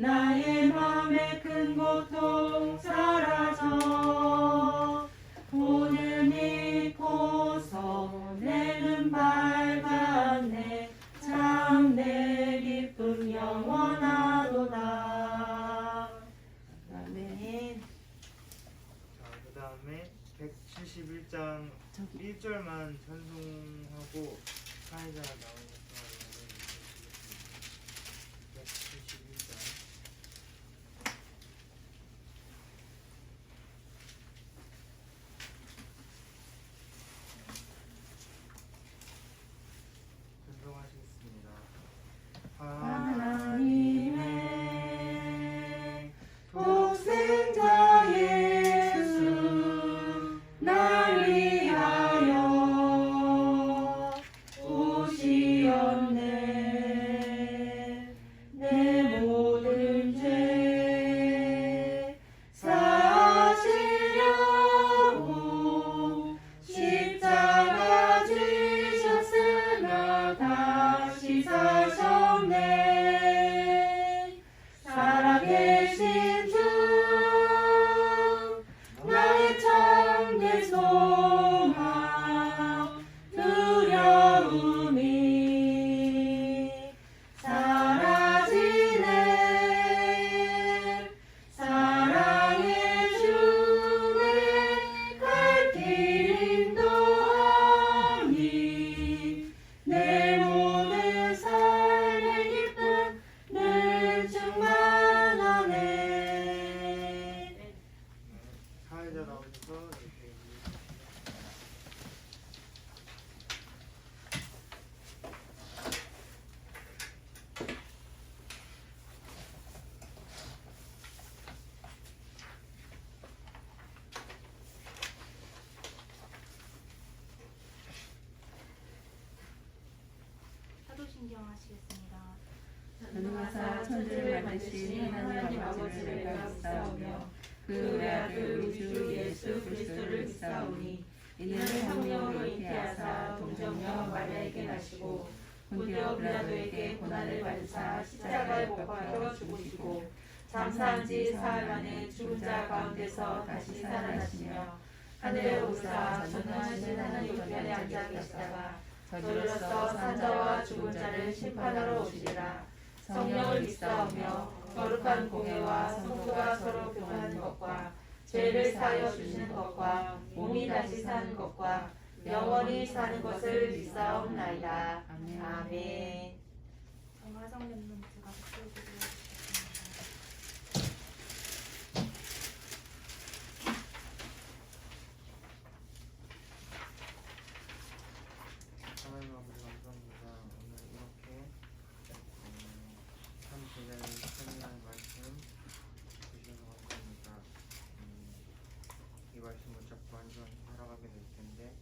나의 맘의 큰 고통 사라져. 오늘 믿고서 내 눈 밝았네. 참 내 기쁨 영원하도다. 아멘. 자, 그 다음에 171장 1절만 찬송하고 사회자 나오면서 171장 찬송하시겠습니다. 하나님의 독생자 예수 날 위하여 오시었네. 내 모든 죄 사시려고 십자가 지셨으나 다시 사셨네. 살아계신 주 나의 참된 소망 두려움이 사라지네. 사랑의 주내 갈 길 인도하니 내 모든 삶의 기쁨 늘 충만하네. 사회자 나오셔서 이렇게 사도신경 하시겠습니다. 전능하사 천지를 만드신 하나님 아버지를 믿사오며 그 외아들 우리 주 예수 그리스도를 믿사오니 이는 성령으로 잉태하사 동정녀 마리아에게 나시고 본디오 빌라도에게 고난을 받으사 십자가에 못 박혀 죽으시고 장사한 지 사흘 만에 죽은 자 가운데서 다시 살아나시며 하늘에 오르사 전능하신 하나님 우편에 앉아 계시다가 저리로서 산자와 죽은 자를 심판하러 오시리라. 성령을 믿사오며 거룩한 공예와 성도가 서로 교통하는 것과 죄를 사하여 주시는 것과 몸이 다시 사는 것과 영원히 사는 것을 믿사옵나이다. 아멘. 정화성 랩런트가 붙여드리겠습니다. 하나님 아버지 감사합니다. 오늘 이렇게 참 제자를 찬양하는 말씀 주셔서 감사합니다. 이 말씀 붙잡고 한 주간 살아가게 될 텐데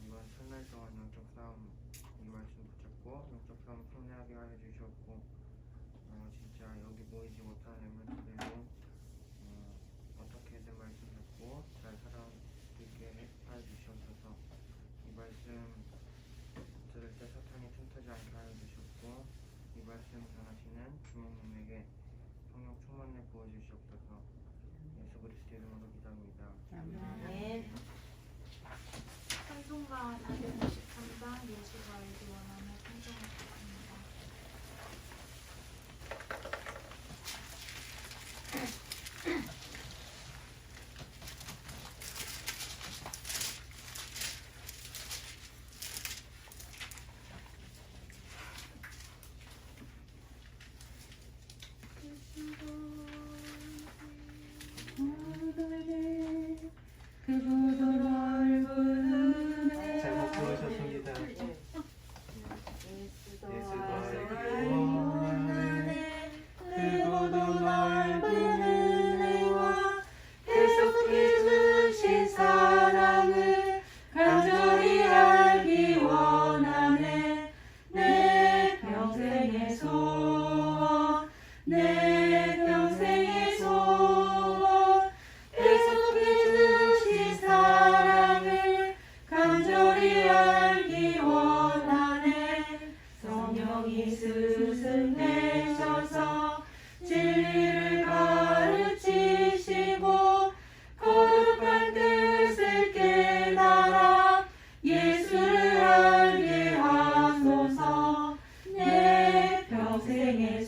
이번 설날 동안 영적 싸움 이 말씀 붙잡고 영적 싸움 승리하게 하여 주셨고 진짜 여기 모이지 못한 렘넌트들도 어떻게든 말씀 듣고 잘 살아있게 하여 주시옵소서. 이 말씀 들을 때 사탄이 틈타지 않게 하여 주셨고 이 말씀 전하시는 주목님에게 성령 충만을 부어주시옵소서. 예수 그리스도 이름으로 기도합니다. 아멘. 찬송가 463장 예수가 알기 원하며 찬송하겠습니다. 그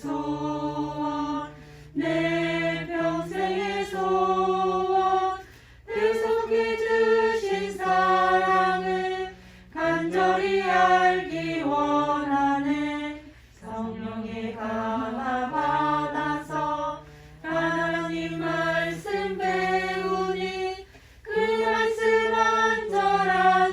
소원 내 평생의 소원 계속해 주신 사랑을 간절히 알기 원하네 성령의 감화 받아서 하나님 말씀 배우니 그 말씀 안절안절히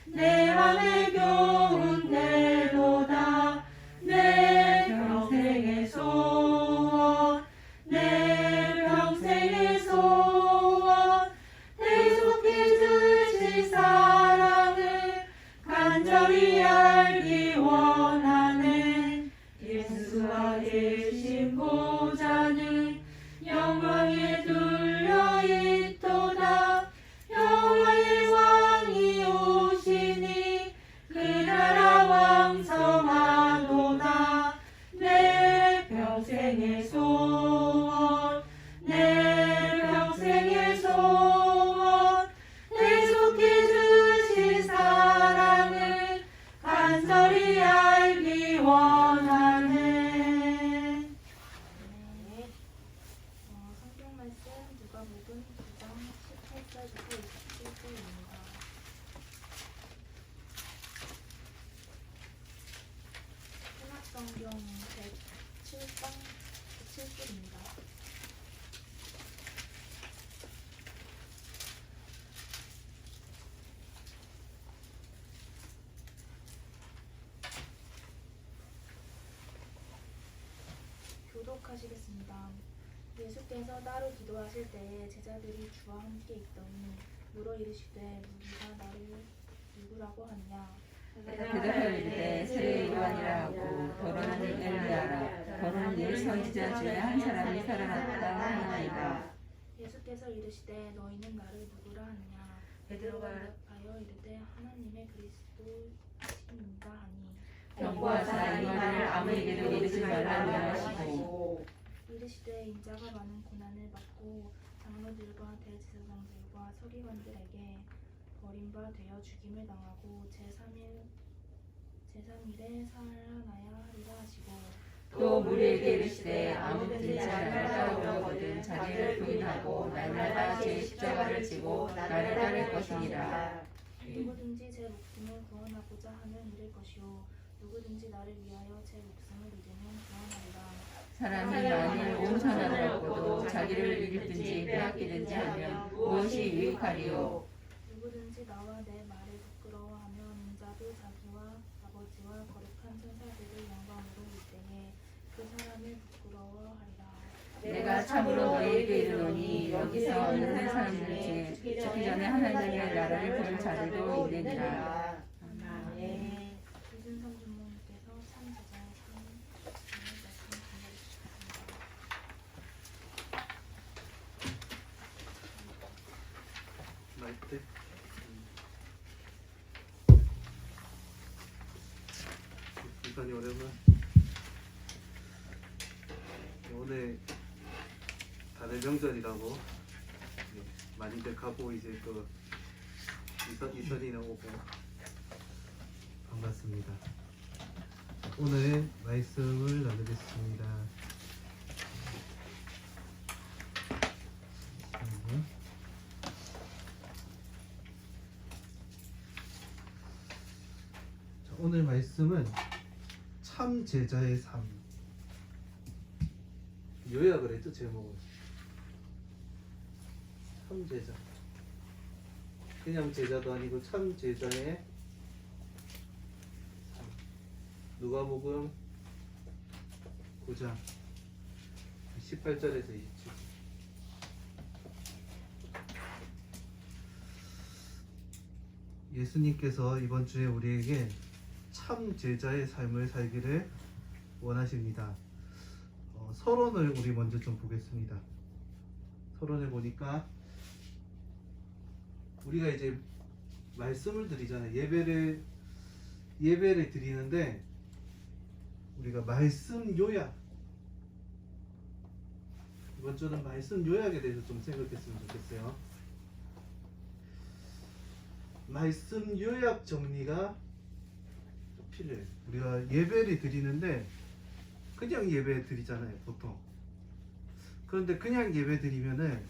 내 맘에 교훈 되도다 내 평생의 소원 내 평생의 소원 계속해 주신 사랑을 간절히 알기 원하네 예수와 계신 보좌는 영광에 둘려 있도다 영화의 왕이 오시니 그 나라 왕성하도다 내 평생의 소원 내 평생의 소원 계속해 주신 사랑을 간절히 알기 원하네. 네. 성경 말씀 누가복음 9장 18절부터 27절입니다. 신학성경 107장 7절입니다. 교독하시겠습니다. 예수께서 따로 기도하실 때에 제자들이 주와 함께 있더니 물어 이르시되 누구가 나를 누구라고 하느냐 대답하여 이르되 세례 요한이라 하고 더러는 엘리야라 더러는 일 선지자 중에 한 사람이 살아났다 하나이다. 예수께서 이르시되 너희는 나를 누구라 하느냐 베드로가 대답하여 이르되 하나님의 그리스도이십니다 하니 경고하사 이 말을 아무에게도 이르지 말라고 하시고 이르시되 인자가 많은 고난을 받고 장로들과 대제사장들과 서기관들에게 버림받아 죽임을 당하고 제3일에 살아나야 하리라 하시고 또 무리에게 이르시되 아무든지 나를 따라오거든 자기를 부인하고 날마다 제 십자가를 지고 나를 따를 것이니라. 누구든지 제 목숨을 구원하고자 하는 이를 것이요 누구든지 나를 위하여 제 목숨을 잃으면 구원하리라. 사람이 만일 온 천하를 얻고도 자기를 잃든지 빼앗기든지 하면 무엇이 유익하리요. 누구든지 나와 내 말을 부끄러워하면 인자도 자기와 아버지와 거룩한 천사들을 영광으로 올 때에 그 사람을 부끄러워하리라. 내가 참으로 너희에게 이르노니 여기서 있는 사람들 중에 죽기 전에 하나님의 나라를 볼 자들도 있느니라. 네. 유준성 주목님께서 참 제자의 삶 말씀 전해주셨습니다. 마이크 이선이 오랜만 오늘 다들 명절이라고 많이들 가고 이제 또 이선이는 오고 반갑습니다. 오늘 말씀을 나누겠습니다. 오늘 말씀은 참 제자의 삶. 요약을 했죠, 제목은. 참 제자. 그냥 제자도 아니고 참 제자의 삶. 누가복음 9장 18절에서 27절. 예수님께서 이번 주에 우리에게 참 제자의 삶을 살기를 원하십니다. 서론을 우리 먼저 좀 보겠습니다. 서론을 보니까 우리가 이제 말씀을 드리잖아요. 예배를 드리는데 우리가 말씀 요약, 이번 주는 말씀 요약에 대해서 좀 생각했으면 좋겠어요. 말씀 요약 정리가 필요해요. 우리가 예배를 드리는데 그냥 예배 드리잖아요, 보통. 그런데 그냥 예배 드리면은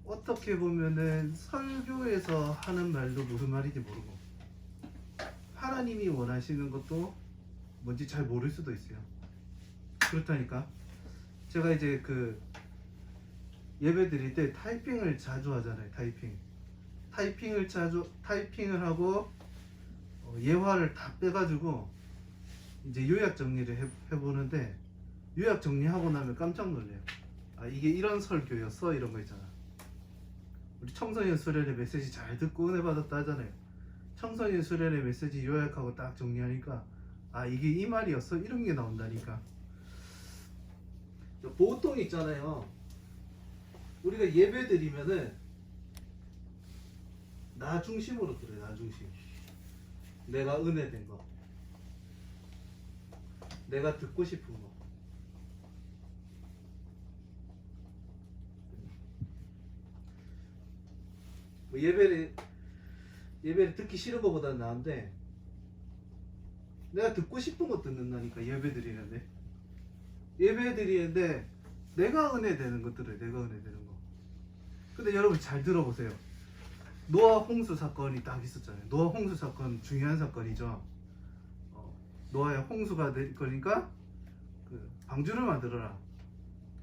어떻게 보면은 설교에서 하는 말도 무슨 말인지 모르고 하나님이 원하시는 것도 뭔지 잘 모를 수도 있어요. 그렇다니까. 제가 이제 그 예배 드릴 때 타이핑을 자주 하잖아요. 타이핑을 하고 예화를 다 빼가지고 이제 요약 정리를 해보는데 요약 정리하고 나면 깜짝 놀래요. 아, 이게 이런 설교였어? 이런 거 있잖아. 우리 청소년 수련회 메시지 잘 듣고 은혜 받았다 하잖아요. 청소년 수련회 메시지 요약하고 딱 정리하니까 아, 이게 이 말이었어? 이런 게 나온다니까. 보통 있잖아요. 우리가 예배 드리면은 나 중심으로 들어요. 나 중심. 내가 은혜된 거, 내가 듣고 싶은 거. 뭐 예배를 듣기 싫은 것보다는 나은데 내가 듣고 싶은 거 듣는다니까. 예배 드리는데 내가 은혜되는 거 들어요. 내가 은혜되는 거. 근데 여러분 잘 들어보세요. 노아 홍수 사건이 딱 있었잖아요. 노아 홍수 사건 중요한 사건이죠. 노아의 홍수가 될 거니까 그 방주를 만들어라.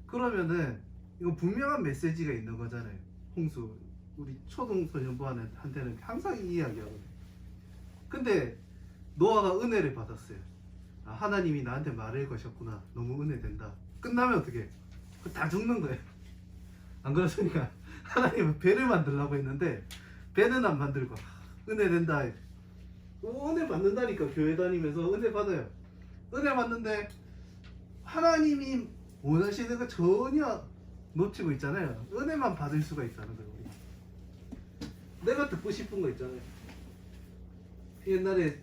그러면은 이거 분명한 메시지가 있는 거잖아요. 홍수. 우리 초등소년부한테는 항상 이 이야기하거든요. 근데 노아가 은혜를 받았어요. 아, 하나님이 나한테 말을 거셨구나. 너무 은혜된다. 끝나면 어떻게? 다 죽는 거예요. 안 그렇습니까? 하나님은 배를 만들려고 했는데 배는 안 만들고 은혜된다. 은혜 받는다니까. 교회 다니면서 은혜 받아요. 은혜 받는데 하나님이 원하시는 거 전혀 놓치고 있잖아요. 은혜만 받을 수가 있다는 거예요. 내가 듣고 싶은 거 있잖아요. 옛날에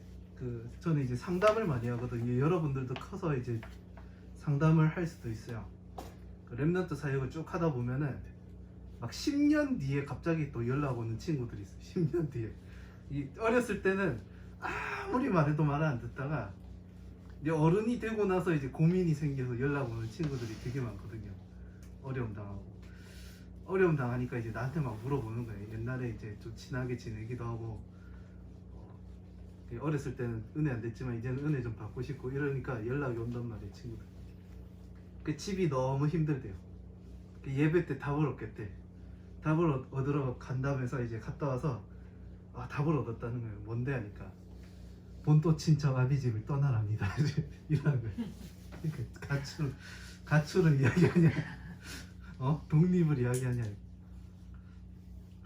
저는 이제 상담을 많이 하거든요. 여러분들도 커서 이제 상담을 할 수도 있어요. 렘넌트 사역을 쭉 하다 보면은 막 10년 뒤에 갑자기 또 연락 오는 친구들이 있어요. 10년 뒤에. 어렸을 때는 아무리 말해도 말을 안 듣다가 이제 어른이 되고 나서 이제 고민이 생겨서 연락 오는 친구들이 되게 많거든요. 어려움 당하니까 이제 나한테 막 물어보는 거예요. 옛날에 이제 좀 친하게 지내기도 하고 어렸을 때는 은혜 안 됐지만 이제는 은혜 좀 받고 싶고 이러니까 연락이 온단 말이에요. 친구들. 그 집이 너무 힘들대요. 예배 때 답을 얻겠대. 답을 얻으러 간다면서 이제 갔다 와서 답을 얻었다는 거예요. 뭔데 하니까 본토 친척 아비집을 떠나랍니다. 이러는 거예요. 가출을 이야기하냐? 독립을 이야기하냐?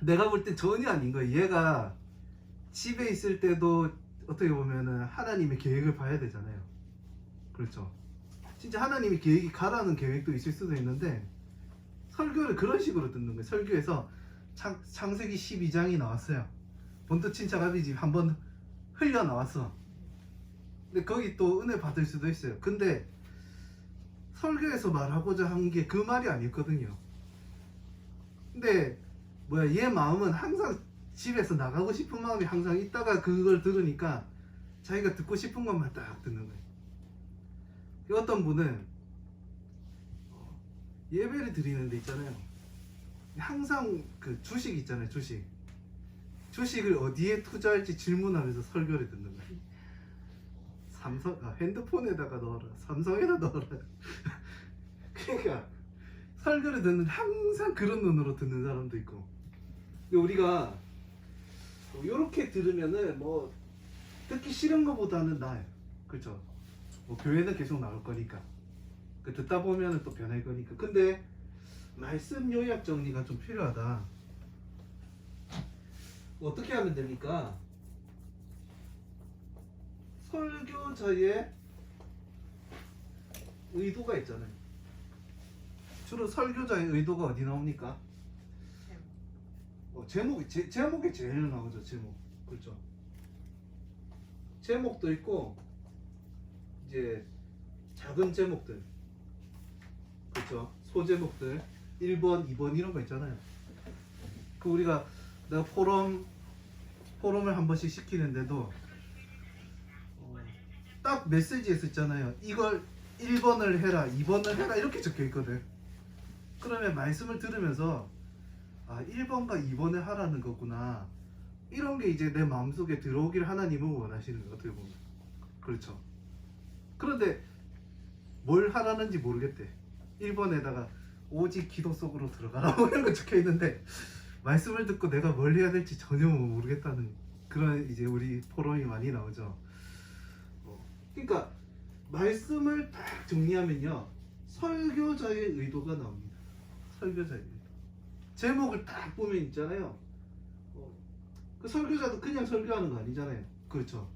내가 볼 땐 전혀 아닌 거예요. 얘가 집에 있을 때도 어떻게 보면은 하나님의 계획을 봐야 되잖아요. 그렇죠? 진짜 하나님의 계획이 가라는 계획도 있을 수도 있는데 설교를 그런 식으로 듣는 거예요. 설교에서 창세기 12장이 나왔어요. 본토 친척 아비집 한번 흘려 나왔어. 근데 거기 또 은혜 받을 수도 있어요. 근데 설교에서 말하고자 한 게 그 말이 아니었거든요. 근데 얘 마음은 항상 집에서 나가고 싶은 마음이 항상 있다가 그걸 들으니까 자기가 듣고 싶은 것만 딱 듣는 거예요. 어떤 분은 예배를 드리는 데 있잖아요. 항상 그 주식 있잖아요. 주식을 어디에 투자할지 질문하면서 설교를 듣는 거예요. 핸드폰에다가 넣어라. 삼성에다 넣어라. 그러니까 설교를 듣는 항상 그런 눈으로 듣는 사람도 있고. 근데 우리가 이렇게 들으면은 듣기 싫은 것보다는 나아요. 그렇죠? 교회는 계속 나올 거니까. 듣다 보면은 또 변할 거니까. 근데 말씀 요약 정리가 좀 필요하다. 어떻게 하면 됩니까? 설교자의 의도가 있잖아요. 주로 설교자의 의도가 어디 나옵니까? 제목이 제일 나오죠. 제목. 그렇죠? 제목도 있고 이제 작은 제목들, 그렇죠? 소제목들 1번, 2번 이런 거 있잖아요. 내가 포럼을 한 번씩 시키는데도 딱 메시지에서 있잖아요. 1번을 해라, 2번을 해라 이렇게 적혀 있거든. 그러면 말씀을 들으면서 1번과 2번을 하라는 거구나. 이런 게 이제 내 마음속에 들어오길 하나님은 원하시는 거예요. 어떻게 보면. 그렇죠. 그런데 뭘 하라는지 모르겠대. 1번에다가 오직 기도 속으로 들어가라고 이런 거 적혀 있는데 말씀을 듣고 내가 뭘 해야 될지 전혀 모르겠다는 그런 이제 우리 포럼이 많이 나오죠. 그러니까 말씀을 딱 정리하면요, 설교자의 의도가 나옵니다. 설교자의 의도. 제목을 딱 보면 있잖아요. 그 설교자도 그냥 설교하는 거 아니잖아요. 그렇죠.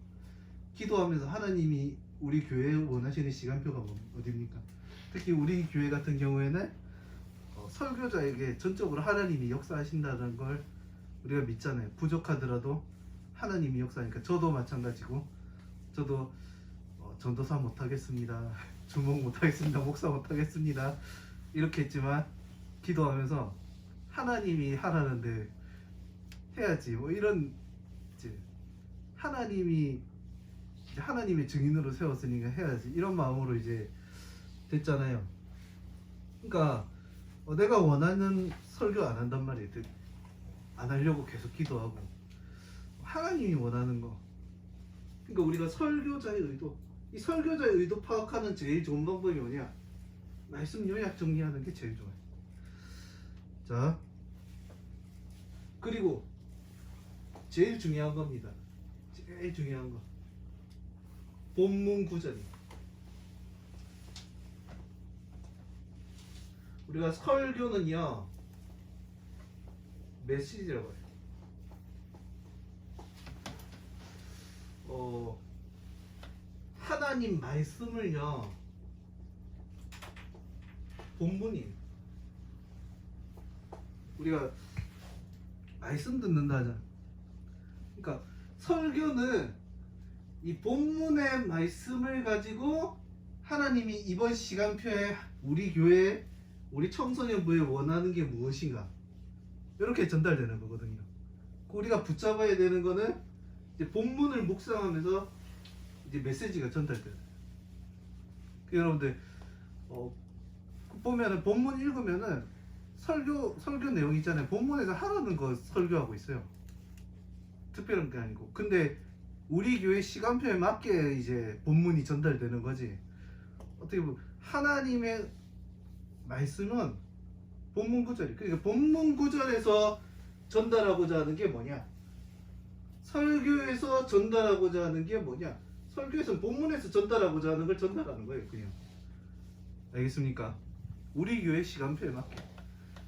기도하면서 하나님이 우리 교회에 원하시는 시간표가 어디입니까? 특히 우리 교회 같은 경우에는 설교자에게 전적으로 하나님이 역사하신다는 걸 우리가 믿잖아요. 부족하더라도 하나님이 역사하니까. 저도 마찬가지고, 저도 전도사 못하겠습니다, 주목 못하겠습니다, 목사 못하겠습니다 이렇게 했지만 기도하면서 하나님이 하라는데 해야지, 뭐 이런 이제 하나님이 이제 하나님의 증인으로 세웠으니까 해야지 이런 마음으로 이제 됐잖아요. 그러니까 내가 원하는 설교 안 한단 말이에요. 안 하려고 계속 기도하고, 하나님이 원하는 거. 그러니까 우리가 설교자의 의도, 이 설교자의 의도 파악하는 제일 좋은 방법이 뭐냐? 말씀 요약 정리하는 게 제일 좋아요. 자, 그리고 제일 중요한 겁니다. 제일 중요한 거, 본문 구절이. 우리가 설교는요, 메시지라고 해요. 하나님 말씀을요, 본문이에요. 우리가 말씀 듣는다 하잖아. 그러니까 설교는 이 본문의 말씀을 가지고 하나님이 이번 시간표에 우리 교회, 우리 청소년부에 원하는 게 무엇인가, 이렇게 전달되는 거거든요. 우리가 붙잡아야 되는 거는 이제 본문을 묵상하면서 이제 메시지가 전달돼요. 여러분들 보면은 본문 읽으면은 설교 내용 있잖아요. 본문에서 하라는 거 설교하고 있어요. 특별한 게 아니고. 근데 우리 교회 시간표에 맞게 이제 본문이 전달되는 거지. 어떻게 보면 하나님의 말씀은 본문 구절이. 그러니까 본문 구절에서 전달하고자 하는 게 뭐냐? 설교에서 전달하고자 하는 게 뭐냐? 설교에서는 본문에서 전달하고자 하는 걸 전달하는 거예요. 그냥. 알겠습니까? 우리 교회 시간표에 맞게,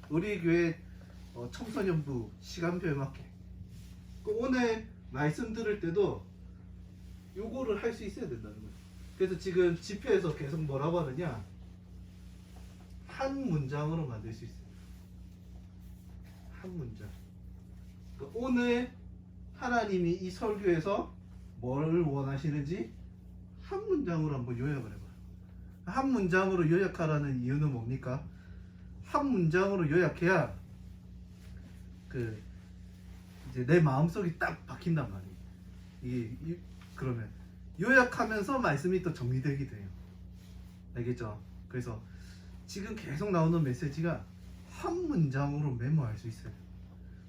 우리 교회 청소년부 시간표에 맞게. 오늘 말씀 들을 때도 요거를 할 수 있어야 된다는 거예요. 그래서 지금 집회에서 계속 뭐라고 하느냐? 한 문장으로 만들 수 있어요. 한 문장. 그러니까 오늘 하나님이 이 설교에서 뭘 원하시는지 한 문장으로 한번 요약을 해봐요. 한 문장으로 요약하라는 이유는 뭡니까? 한 문장으로 요약해야 이제 내 마음속이 딱 박힌단 말이에요. 이게 그러면 요약하면서 말씀이 또 정리되게 돼요. 알겠죠? 그래서 지금 계속 나오는 메시지가 한 문장으로 메모할 수 있어요.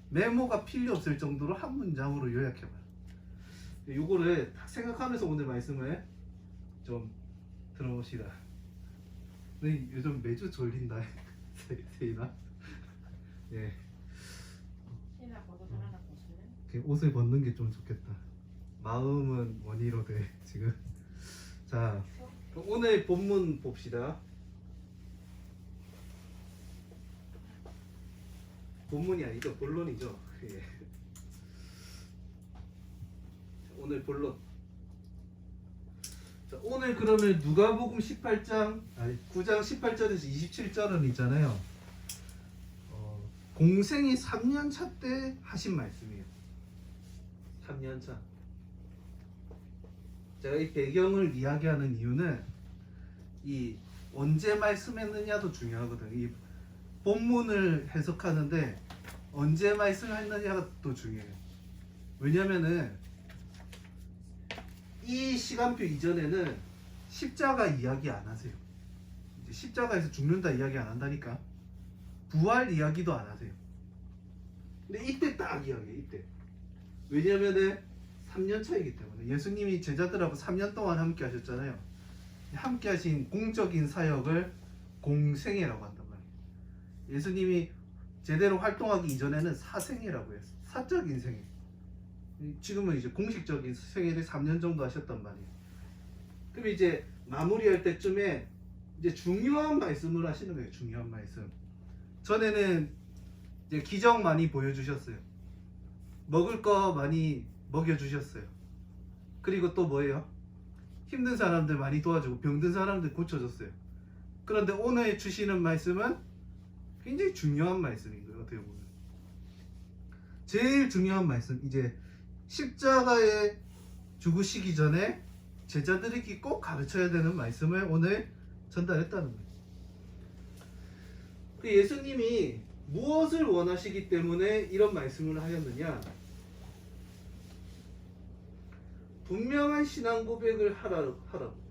메모가 필요 없을 정도로 한 문장으로 요약해봐요. 요거를 딱 생각하면서 오늘 말씀을 좀 들어봅시다. 요즘 매주 졸린다. 세이나. 예. 신나 벗어 하나 벗을래? 옷을 벗는 게 좀 좋겠다. 마음은 원의로 돼 지금. 자, 오늘 본문 봅시다. 본문이 아니죠, 본론이죠. 예. 오늘 본론. 자, 오늘 그러면 누가복음 9장 18절에서 27절은 있잖아요. 공생이 3년차 때 하신 말씀이에요. 3년차. 제가 이 배경을 이야기하는 이유는 이 언제 말씀했느냐도 중요하거든요. 이 본문을 해석하는데 언제 말씀했느냐가 또 중요해요. 왜냐면은 이 시간표 이전에는 십자가 이야기 안 하세요. 이제 십자가에서 죽는다 이야기 안 한다니까. 부활 이야기도 안 하세요. 근데 이때 딱 이야기해요. 이때. 왜냐면은 3년 차이기 때문에 예수님이 제자들하고 3년 동안 함께 하셨잖아요. 함께 하신 공적인 사역을 공생애라고 한단 말이에요. 예수님이 제대로 활동하기 이전에는 사생애라고 했어요. 사적인 생애. 지금은 이제 공식적인 생애를 3년 정도 하셨단 말이에요. 그럼 이제 마무리할 때쯤에 이제 중요한 말씀을 하시는 거예요. 중요한 말씀. 전에는 이제 기적 많이 보여주셨어요. 먹을 거 많이 먹여주셨어요. 그리고 또 뭐예요? 힘든 사람들 많이 도와주고 병든 사람들 고쳐줬어요. 그런데 오늘 주시는 말씀은 굉장히 중요한 말씀인 거예요. 어떻게 보면 제일 중요한 말씀, 이제 십자가에 죽으시기 전에 제자들에게 꼭 가르쳐야 되는 말씀을 오늘 전달했다는 거예요. 그 예수님이 무엇을 원하시기 때문에 이런 말씀을 하셨느냐? 분명한 신앙 고백을 하라고.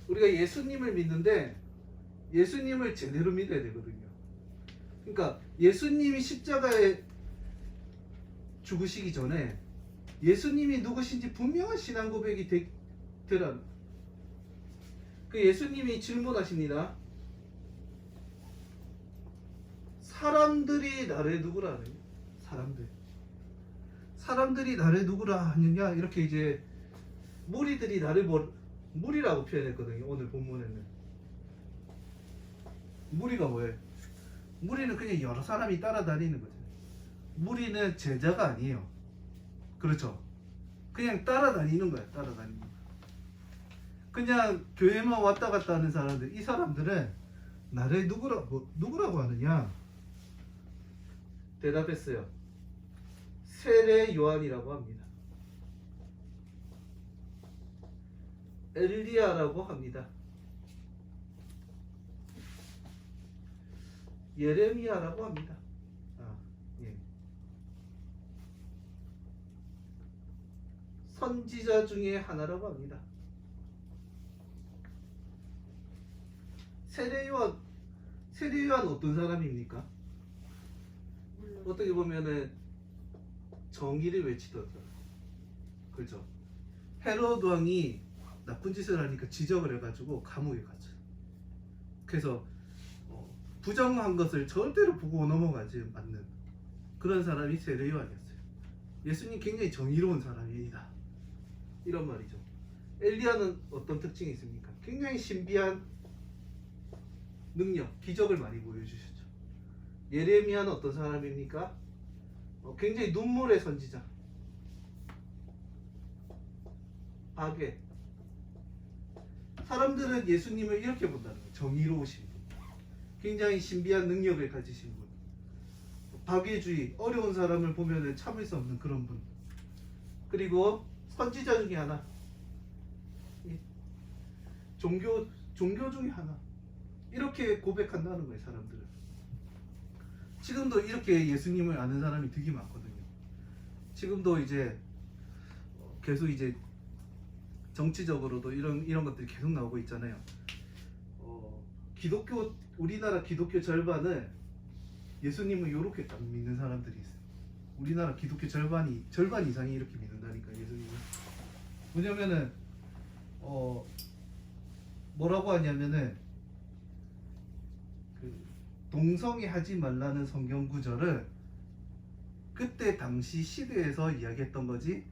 우리가 예수님을 믿는데 예수님을 제대로 믿어야 되거든요. 그러니까 예수님이 십자가에 죽으시기 전에 예수님이 누구신지 분명한 신앙 고백이 되라는. 그 예수님이 질문하십니다. 사람들이 나를 누구라 하느냐? 사람들이 나를 누구라 하느냐? 이렇게 이제 무리들이 나를 무리라고 표현했거든요. 오늘 본문에는 무리가 뭐예요? 무리는 그냥 여러 사람이 따라다니는 거죠. 무리는 제자가 아니에요. 그렇죠? 그냥 따라다니는 거야. 따라다니는 거야. 그냥 교회만 왔다 갔다 하는 사람들, 이 사람들은 나를 누구라고 하느냐? 대답했어요. 세례 요한이라고 합니다. 엘리야라고 합니다. 예레미야라고 합니다. 예. 선지자 중에 하나라고 합니다. 세례 요한 어떤 사람입니까? 어떻게 보면은 정의를 외치던 사람. 그렇죠? 헤로드 왕이 나쁜 짓을 하니까 지적을 해가지고 감옥에 갔죠. 그래서 부정한 것을 절대로 보고 넘어가지 않는 그런 사람이 세례 요한이었어요. 예수님 굉장히 정의로운 사람이다, 이런 말이죠. 엘리야는 어떤 특징이 있습니까? 굉장히 신비한 능력, 기적을 많이 보여주셨죠. 예레미야는 어떤 사람입니까? 굉장히 눈물의 선지자, 박해. 사람들은 예수님을 이렇게 본다는 거예요. 정의로우신 분, 굉장히 신비한 능력을 가지신 분, 박해주의, 어려운 사람을 보면 참을 수 없는 그런 분, 그리고 선지자 중에 하나, 종교 중에 하나, 이렇게 고백한다는 거예요. 사람들은 지금도 이렇게 예수님을 아는 사람이 되게 많거든요. 지금도 이제 계속 이제 정치적으로도 이런 것들이 계속 나오고 있잖아요. 우리나라 기독교 절반을 예수님을 이렇게 딱 믿는 사람들이 있어요. 우리나라 기독교 절반 이상이 이렇게 믿는다니까, 예수님을. 왜냐면은 뭐라고 하냐면은 동성애 하지 말라는 성경 구절을 그때 당시 시대에서 이야기했던 거지.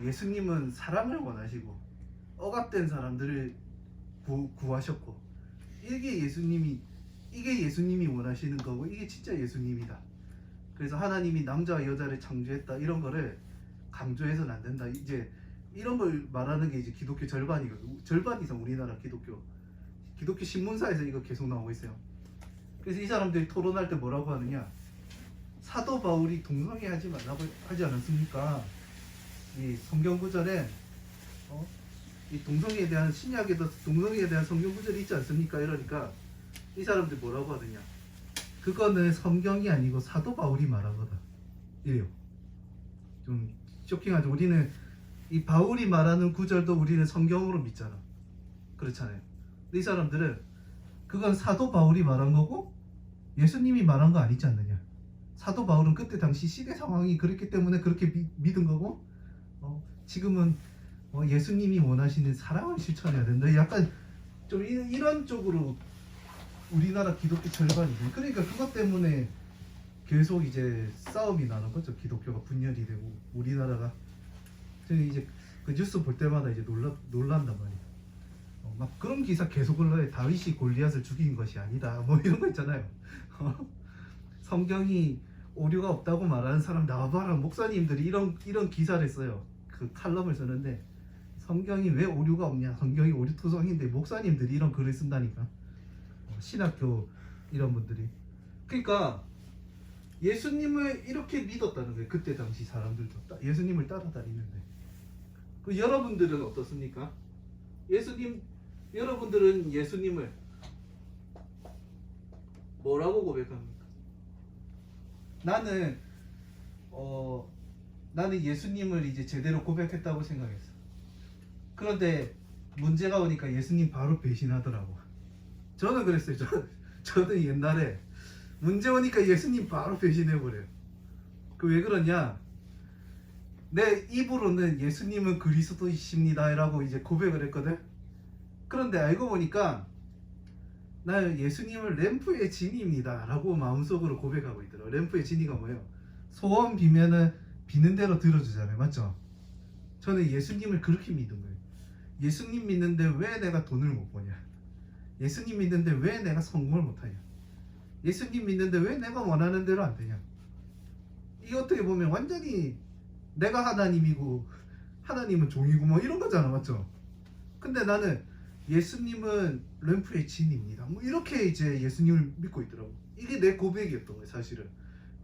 예수님은 사랑을 원하시고 억압된 사람들을 구하셨고, 이게 예수님이 원하시는 거고, 이게 진짜 예수님이다. 그래서 하나님이 남자와 여자를 창조했다, 이런 거를 강조해서는 안 된다. 이제 이런 걸 말하는 게 이제 기독교 절반이거든요. 절반 이상 우리나라 기독교 신문사에서 이거 계속 나오고 있어요. 그래서 이 사람들이 토론할 때 뭐라고 하느냐? 사도 바울이 동성애 하지 말라고 하지 않았습니까? 이 성경 구절에 이 동성애에 대한 신약에도 동성애에 대한 성경 구절이 있지 않습니까? 이러니까 이 사람들이 뭐라고 하느냐? 그거는 성경이 아니고 사도 바울이 말한 거다. 이래요. 좀 쇼킹하죠. 우리는 이 바울이 말하는 구절도 우리는 성경으로 믿잖아. 그렇잖아요. 근데 이 사람들은 그건 사도 바울이 말한 거고 예수님이 말한 거 아니지 않느냐. 사도 바울은 그때 당시 시대 상황이 그랬기 때문에 그렇게 믿은 거고 지금은 예수님이 원하시는 사랑을 실천해야 된다. 약간 좀 이런 쪽으로 우리나라 기독교 절반이죠. 그러니까 그것 때문에 계속 이제 싸움이 나는 거죠. 기독교가 분열이 되고 우리나라가 이제 그 뉴스 볼 때마다 이제 놀란단 말이에요. 막 그런 기사 계속 올라요. 다윗이 골리앗을 죽인 것이 아니다. 뭐 이런 거 있잖아요. 성경이 오류가 없다고 말하는 사람 나와봐라. 목사님들이 이런 기사를 써요. 그 칼럼을 쓰는데 성경이 왜 오류가 없냐? 성경이 오류투성인데 목사님들이 이런 글을 쓴다니까. 신학교 이런 분들이. 그러니까 예수님을 이렇게 믿었다는 거예요. 그때 당시 사람들도 예수님을 따라다니는데. 그 여러분들은 어떻습니까? 여러분들은 예수님을 뭐라고 고백합니까? 나는 예수님을 이제 제대로 고백했다고 생각했어. 그런데 문제가 오니까 예수님 바로 배신하더라고. 저는 그랬어요. 저는 옛날에 문제 오니까 예수님 바로 배신해버려요. 그 왜 그러냐? 내 입으로는 예수님은 그리스도이십니다 라고 이제 고백을 했거든. 그런데 알고 보니까 나 예수님을 램프의 진이입니다 라고 마음속으로 고백하고 있더라고. 램프의 진이가 뭐예요? 소원 비면은 비는 대로 들어주잖아요. 맞죠? 저는 예수님을 그렇게 믿은 거예요. 예수님 믿는데 왜 내가 돈을 못 버냐? 예수님 믿는데 왜 내가 성공을 못하냐? 예수님 믿는데 왜 내가 원하는 대로 안 되냐? 이게 어떻게 보면 완전히 내가 하나님이고 하나님은 종이고 뭐 이런 거잖아. 맞죠? 근데 나는 예수님은 램프의 진입니다. 뭐 이렇게 이제 예수님을 믿고 있더라고. 이게 내 고백이었던 거예요. 사실은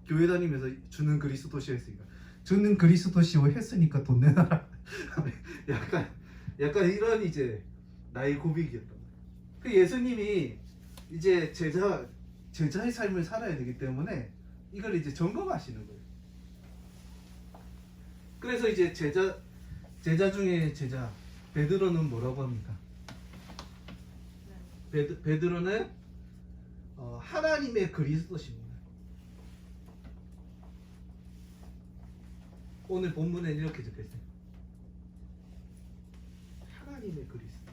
교회 다니면서 주는 그리스도시오 했으니까 주는 그리스도시오 했으니까 돈 내놔라. 약간 이런 이제 나의 고백이었던 거예요. 그 예수님이 이제 제자의 삶을 살아야 되기 때문에 이걸 이제 점검하시는 거예요. 그래서 이제 제자 중에 제자 베드로는 뭐라고 합니까? 베드로는 하나님의 그리스도십니다. 오늘 본문에 이렇게 적혀있어요. 하나님의 그리스도.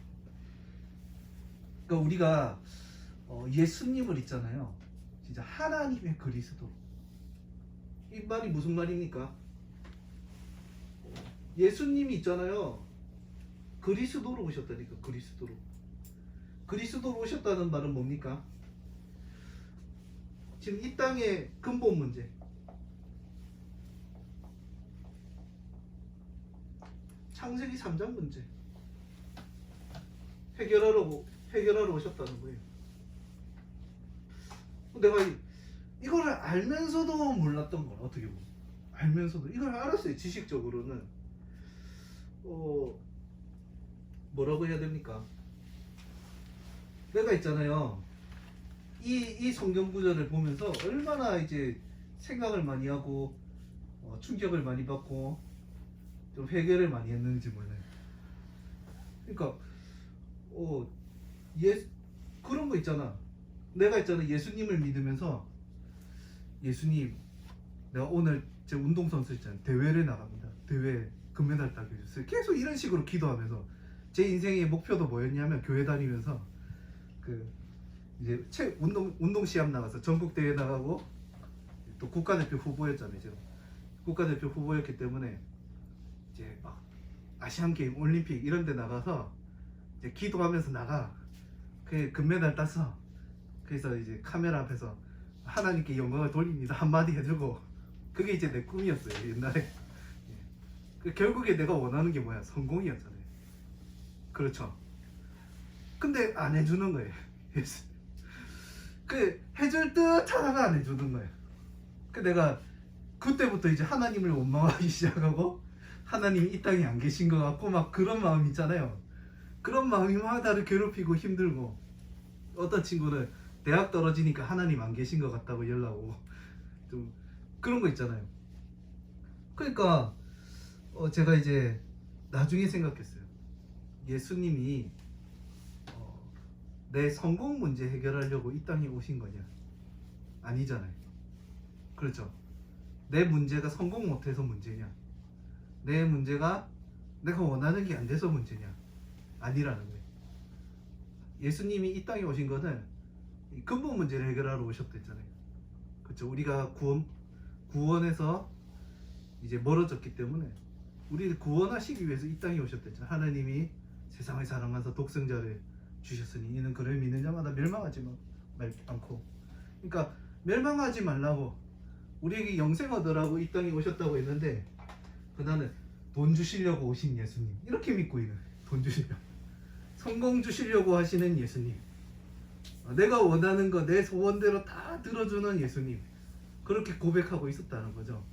그러니까 우리가 예수님을 있잖아요. 진짜 하나님의 그리스도. 이 말이 무슨 말입니까? 예수님이 있잖아요. 그리스도로 오셨다니까. 그리스도로 오셨다는 말은 뭡니까? 지금 이 땅의 근본 문제, 창세기 3장 문제 해결하러 오셨다는 거예요. 내가 이거를 알면서도 몰랐던 거야. 어떻게 보면 알면서도 이걸 알았어요. 지식적으로는 뭐라고 해야 됩니까? 내가 있잖아요. 이 성경 구절을 보면서 얼마나 이제 생각을 많이 하고 충격을 많이 받고 좀 해결을 많이 했는지 몰라요. 그러니까 그런 거 있잖아. 내가 있잖아. 예수님을 믿으면서 예수님, 내가 오늘 제 운동선수 있잖아요. 대회를 나갑니다. 대회 금메달 따게 해주세요. 계속 이런 식으로 기도하면서 제 인생의 목표도 뭐였냐면 교회 다니면서 이제 운동 시합 나가서 전국 대회 나가고 또 국가대표 후보였잖아요. 제가 국가대표 후보였기 때문에 이제 막 아시안 게임, 올림픽 이런 데 나가서 이제 기도하면서 나가. 그 금메달 땄어. 그래서 이제 카메라 앞에서 하나님께 영광을 돌립니다 한마디 해주고, 그게 이제 내 꿈이었어요 옛날에. 결국에 내가 원하는 게 뭐야? 성공이었잖아요. 그렇죠. 근데 안 해주는 거예요. 그 해줄 듯 하다가 안 해주는 거예요. 그 내가 그때부터 이제 하나님을 원망하기 시작하고 하나님이 이 땅에 안 계신 것 같고 막 그런 마음 있잖아요. 그런 마음이 막 나를 괴롭히고 힘들고, 어떤 친구는 대학 떨어지니까 하나님 안 계신 것 같다고 연락 오고 좀 그런 거 있잖아요. 그러니까 제가 이제 나중에 생각했어요. 예수님이 내 성공 문제 해결하려고 이 땅에 오신 거냐? 아니잖아요. 그렇죠? 내 문제가 성공 못해서 문제냐? 내 문제가 내가 원하는 게 안 돼서 문제냐? 아니라는 거예요. 예수님이 이 땅에 오신 거는 이 근본 문제를 해결하러 오셨댔잖아요. 그렇죠? 우리가 구원에서 이제 멀어졌기 때문에 우리를 구원하시기 위해서 이 땅에 오셨댔죠. 하나님이 세상을 사랑하사 독생자를 주셨으니 이는 그를 믿는 자마다 멸망하지 않고, 그러니까 멸망하지 말라고 우리에게 영생 얻으라고 이 땅에 오셨다고 했는데 그나는 돈 주시려고 오신 예수님 이렇게 믿고 있는, 돈 주시려고 성공 주시려고 하시는 예수님, 내가 원하는 거 내 소원대로 다 들어주는 예수님, 그렇게 고백하고 있었다는 거죠.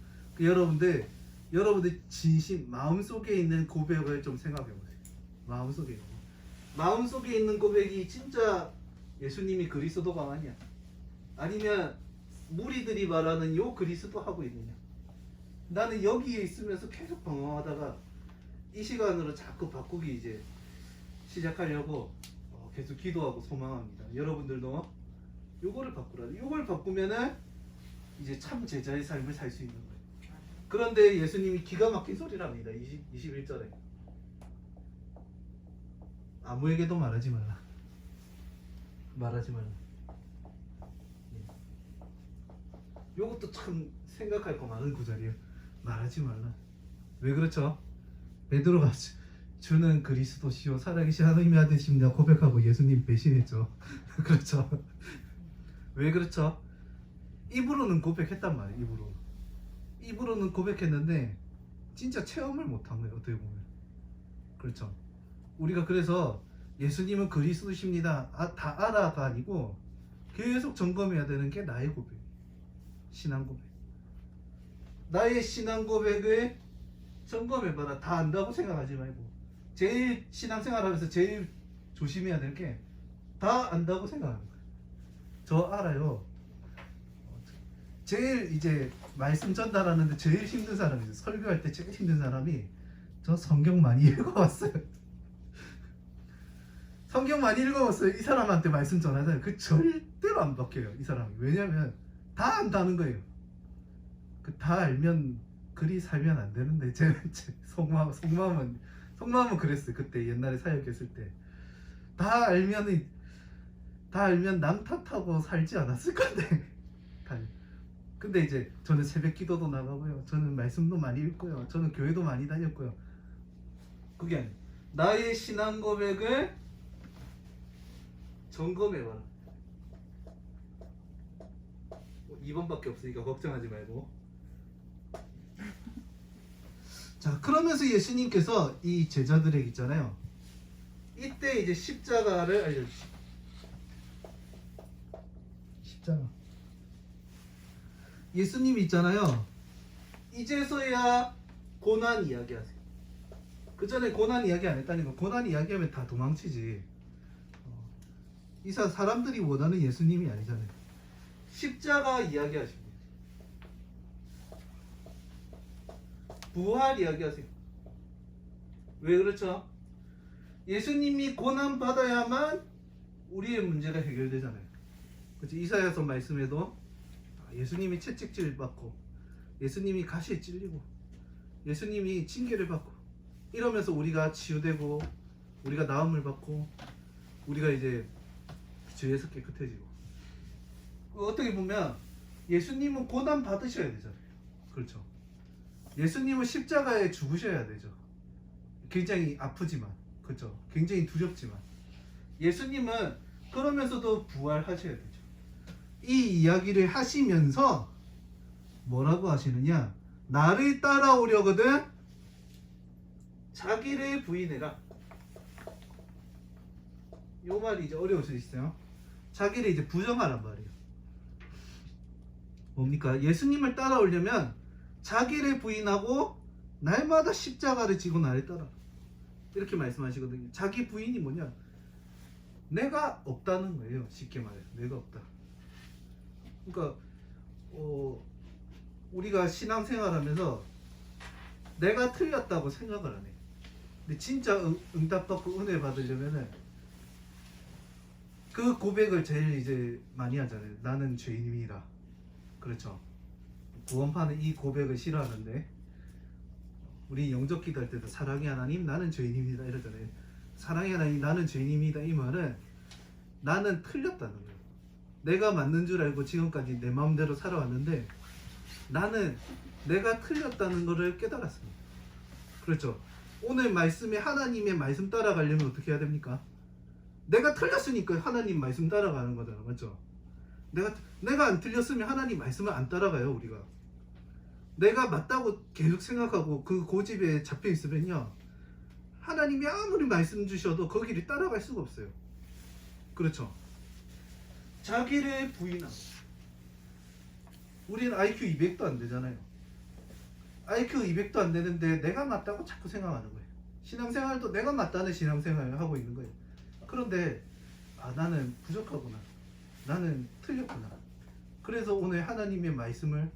여러분들 진심 마음속에 있는 고백을 좀 생각해 보세요. 마음속에 있는 고백이 진짜 예수님이 그리스도가 아니야, 아니면 무리들이 말하는 요 그리스도 하고 있느냐. 나는 여기에 있으면서 계속 방황하다가 이 시간으로 자꾸 바꾸기 이제 시작하려고 계속 기도하고 소망합니다. 여러분들도 요거를 바꾸라. 요걸 바꾸면은 이제 참 제자의 삶을 살 수 있는 거예요. 그런데 예수님이 기가 막힌 소리를 합니다. 21절에 아무에게도 말하지 말라. 요것도 참 생각할 거 많은 구절이에요. 말하지 말라. 왜 그렇죠? 베드로가 주는 그리스도시요 살아계신 하나님의 아들이십니다 고백하고 예수님 배신했죠. 그렇죠? 왜 그렇죠? 입으로는 고백했단 말이에요. 입으로는 고백했는데 진짜 체험을 못한 거예요. 어떻게 보면. 그렇죠? 우리가 그래서 예수님은 그리스도십니다 다 알아가 아니고 계속 점검해야 되는 게 나의 고백, 신앙 고백. 나의 신앙 고백을 점검해봐라. 다 안다고 생각하지 말고, 제일 신앙생활하면서 제일 조심해야 될 게 다 안다고 생각하는 거예요. 저 알아요. 제일 이제 말씀 전달하는데 제일 힘든 사람이죠. 설교할 때 제일 힘든 사람이 저 성경 많이 읽어왔어요. 성경 많이 읽어봤어요. 이 사람한테 말씀 전하잖아요. 그 절대로 안 바뀌어요. 이 사람이. 왜냐면 다 안다는 거예요. 그 다 알면 그리 살면 안 되는데 제 속마음은 그랬어요. 그때 옛날에 사역했을 때 다 알면 남 탓하고 살지 않았을 건데. 근데 이제 저는 새벽 기도도 나가고요. 저는 말씀도 많이 읽고요. 저는 교회도 많이 다녔고요. 그게 아니에요. 나의 신앙 고백을 점검해봐라. 2번밖에 없으니까 걱정하지 말고. 자, 그러면서 예수님께서 이 제자들에게 있잖아요. 이때 이제 십자가를 알려주시죠. 십자가. 예수님 있잖아요. 이제서야 고난 이야기하세요. 그 전에 고난 이야기 안 했다니까. 고난 이야기하면 다 도망치지. 이사 사람들이 원하는 예수님이 아니잖아요. 십자가 이야기하십니다. 부활 이야기하세요. 왜 그렇죠? 예수님이 고난 받아야만 우리의 문제가 해결되잖아요. 그렇죠? 이사야서 말씀에도 예수님이 채찍질 받고, 예수님이 가시에 찔리고, 예수님이 징계를 받고, 이러면서 우리가 치유되고, 우리가 나음을 받고, 우리가 이제 죄에서 깨끗해지고. 어떻게 보면 예수님은 고난 받으셔야 되잖아요. 그렇죠? 예수님은 십자가에 죽으셔야 되죠. 굉장히 아프지만, 그렇죠? 굉장히 두렵지만 예수님은 그러면서도 부활하셔야 되죠. 이 이야기를 하시면서 뭐라고 하시느냐? 나를 따라오려거든 자기를 부인해라. 요 말이 이제 어려울 수 있어요. 자기를 이제 부정하란 말이에요. 뭡니까? 예수님을 따라오려면 자기를 부인하고 날마다 십자가를 지고 나를 따라. 이렇게 말씀하시거든요. 자기 부인이 뭐냐? 내가 없다는 거예요. 쉽게 말해서 내가 없다. 그러니까 우리가 신앙생활하면서 내가 틀렸다고 생각을 안 해. 근데 진짜 응답받고 은혜 받으려면은 그 고백을 제일 이제 많이 하잖아요. 나는 죄인입니다. 그렇죠. 구원파는 이 고백을 싫어하는데 우리 영적 기도할 때도 사랑의 하나님 나는 죄인입니다 이러잖아요. 사랑의 하나님 나는 죄인입니다 이 말은 나는 틀렸다는 거예요. 내가 맞는 줄 알고 지금까지 내 마음대로 살아왔는데 나는 내가 틀렸다는 것을 깨달았습니다. 그렇죠. 오늘 말씀에 하나님의 말씀 따라가려면 어떻게 해야 됩니까? 내가 틀렸으니까 하나님 말씀 따라가는 거잖아. 맞죠? 내가 안 틀렸으면 하나님 말씀을 안 따라가요. 우리가 내가 맞다고 계속 생각하고 그 고집에 잡혀 있으면요 하나님이 아무리 말씀 주셔도 거기를 따라갈 수가 없어요. 그렇죠. 자기를 부인하고 우리는 IQ 200도 안 되잖아요. IQ 200도 안 되는데 내가 맞다고 자꾸 생각하는 거예요. 신앙생활도 내가 맞다는 신앙생활을 하고 있는 거예요. 그런데 나는 부족하구나. 나는 틀렸구나. 그래서 오늘 하나님의 말씀을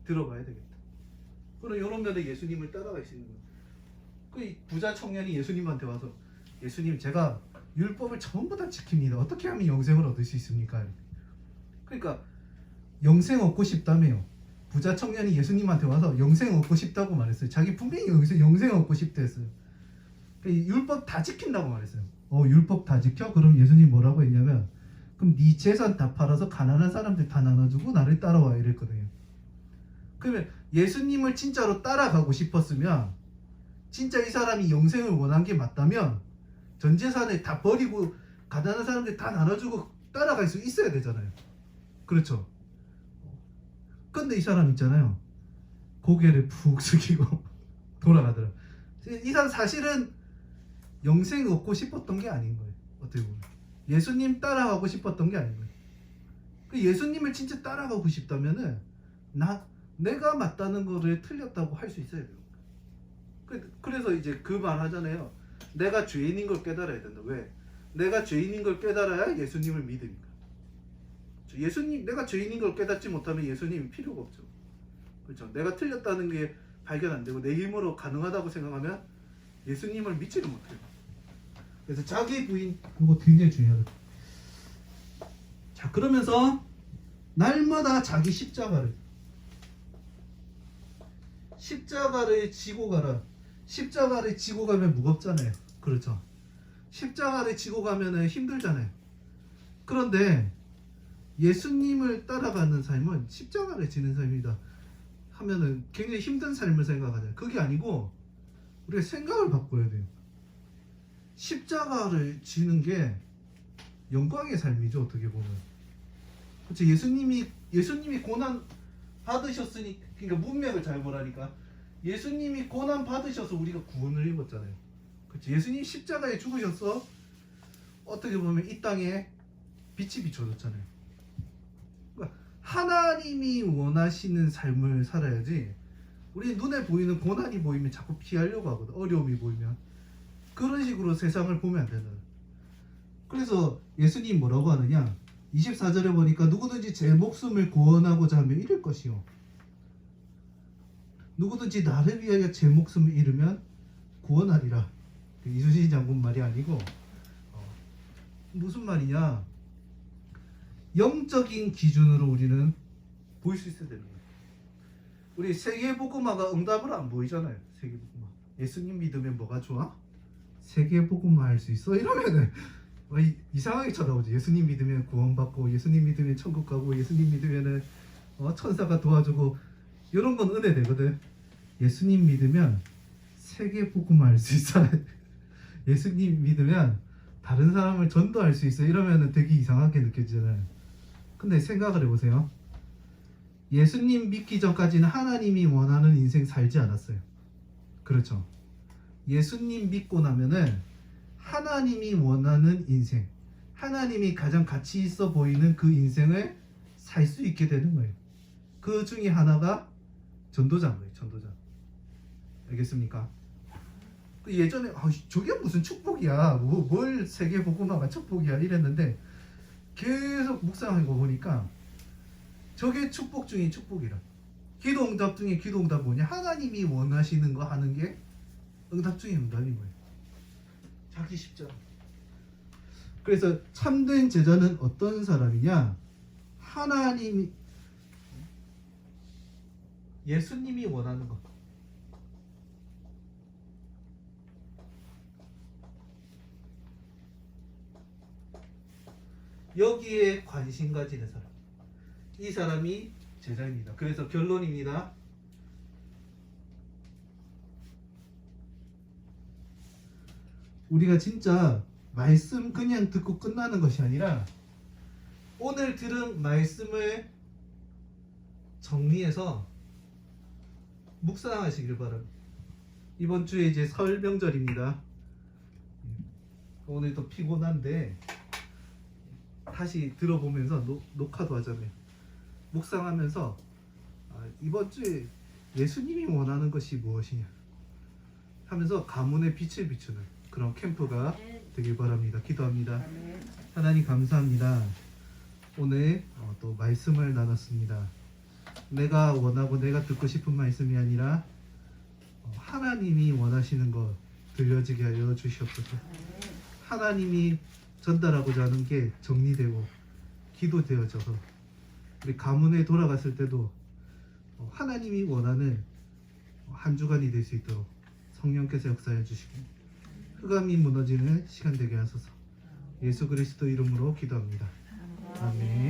들어봐야 되겠다. 그럼 이런 면에 예수님을 따라갈 수 있는 거예요. 그 부자 청년이 예수님한테 와서 예수님 제가 율법을 전부 다 지킵니다. 어떻게 하면 영생을 얻을 수 있습니까? 그러니까 영생 얻고 싶다며요. 부자 청년이 예수님한테 와서 영생 얻고 싶다고 말했어요. 자기 분명히 여기서 영생 얻고 싶다 했어요. 율법 다 지킨다고 말했어요. 율법 다 지켜? 그럼 예수님 뭐라고 했냐면 그럼 네 재산 다 팔아서 가난한 사람들 다 나눠주고 나를 따라와 이랬거든요. 그러면 예수님을 진짜로 따라가고 싶었으면 진짜 이 사람이 영생을 원한 게 맞다면 전 재산을 다 버리고 가난한 사람들 다 나눠주고 따라갈 수 있어야 되잖아요. 그렇죠. 근데 이 사람 있잖아요. 고개를 푹 숙이고 돌아가더라. 이 사람 사실은 영생 얻고 싶었던 게 아닌 거예요. 어떻게 보면 예수님 따라가고 싶었던 게 아닌 거예요. 그 예수님을 진짜 따라가고 싶다면은 내가 맞다는 거를 틀렸다고 할 수 있어야 돼요. 그래서 이제 그 말 하잖아요. 내가 죄인인 걸 깨달아야 된다. 왜? 내가 죄인인 걸 깨달아야 예수님을 믿으니까. 내가 죄인인 걸 깨닫지 못하면 예수님이 필요가 없죠. 그렇죠. 내가 틀렸다는 게 발견 안 되고 내 힘으로 가능하다고 생각하면 예수님을 믿지를 못해요. 그래서 자기 부인 이거 굉장히 중요하다. 자 그러면서 날마다 자기 십자가를 지고 가라. 십자가를 지고 가면 무겁잖아요. 그렇죠. 십자가를 지고 가면 힘들잖아요. 그런데 예수님을 따라가는 삶은 십자가를 지는 삶이다 하면은 굉장히 힘든 삶을 생각하잖아요. 그게 아니고 우리가 생각을 바꿔야 돼요. 십자가를 지는 게 영광의 삶이죠. 어떻게 보면. 그렇죠. 예수님이 고난 받으셨으니 그러니까 문맥을 잘 보라니까. 예수님이 고난 받으셔서 우리가 구원을 입었잖아요. 그렇죠. 예수님 십자가에 죽으셔서 어떻게 보면 이 땅에 빛이 비춰졌잖아요. 그러니까 하나님이 원하시는 삶을 살아야지 우리 눈에 보이는 고난이 보이면 자꾸 피하려고 하거든. 어려움이 보이면 그런 식으로 세상을 보면 안 된다. 그래서 예수님 뭐라고 하느냐 24절에 보니까 누구든지 제 목숨을 구원하고자 하면 잃을 것이요 누구든지 나를 위하여 제 목숨을 잃으면 구원하리라. 이순신 장군 말이 아니고 무슨 말이냐 영적인 기준으로 우리는 볼 수 있어야 되는 거예요. 우리 세계복음화가 응답을 안 보이잖아요. 세계복음화 예수님 믿으면 뭐가 좋아? 세계복음화 할 수 있어? 이러면은 이상하게 쳐다보지. 예수님 믿으면 구원받고 예수님 믿으면 천국 가고 예수님 믿으면은 천사가 도와주고 이런 건 은혜 되거든. 예수님 믿으면 세계복음화 할 수 있어. 예수님 믿으면 다른 사람을 전도할 수 있어. 이러면은 되게 이상하게 느껴지잖아요. 근데 생각을 해보세요. 예수님 믿기 전까지는 하나님이 원하는 인생 살지 않았어요. 그렇죠. 예수님 믿고 나면은 하나님이 원하는 인생, 하나님이 가장 가치 있어 보이는 그 인생을 살 수 있게 되는 거예요. 그 중에 하나가 전도자인 거예요. 전도자. 알겠습니까? 그 예전에 저게 무슨 축복이야, 뭘 세계 복음화가 축복이야 이랬는데 계속 묵상하고 보니까 저게 축복 중에 축복이라. 기도 응답 중에 기도 응답 뭐냐? 하나님이 원하시는 거 하는 게 응답 중에 응답인 거예요. 자기 십자가. 그래서 참된 제자는 어떤 사람이냐? 하나님이, 예수님이 원하는 것. 여기에 관심 가지는 사람. 이 사람이 제자입니다. 그래서 결론입니다. 우리가 진짜 말씀 그냥 듣고 끝나는 것이 아니라 오늘 들은 말씀을 정리해서 묵상하시길 바랍니다. 이번 주에 이제 설 명절입니다. 오늘도 피곤한데 다시 들어보면서 녹화도 하잖아요. 묵상하면서 이번 주에 예수님이 원하는 것이 무엇이냐 하면서 가문의 빛을 비추는 그런 캠프가 되길 바랍니다. 기도합니다. 아멘. 하나님 감사합니다. 오늘 또 말씀을 나눴습니다. 내가 원하고 내가 듣고 싶은 말씀이 아니라 하나님이 원하시는 것 들려지게 하여 주시옵소서. 하나님이 전달하고자 하는 게 정리되고 기도되어져서 우리 가문에 돌아갔을 때도 하나님이 원하는 한 주간이 될 수 있도록 성령께서 역사해 주시고 흑암이 무너지는 시간 되게 하소서. 예수 그리스도 이름으로 기도합니다. 아멘.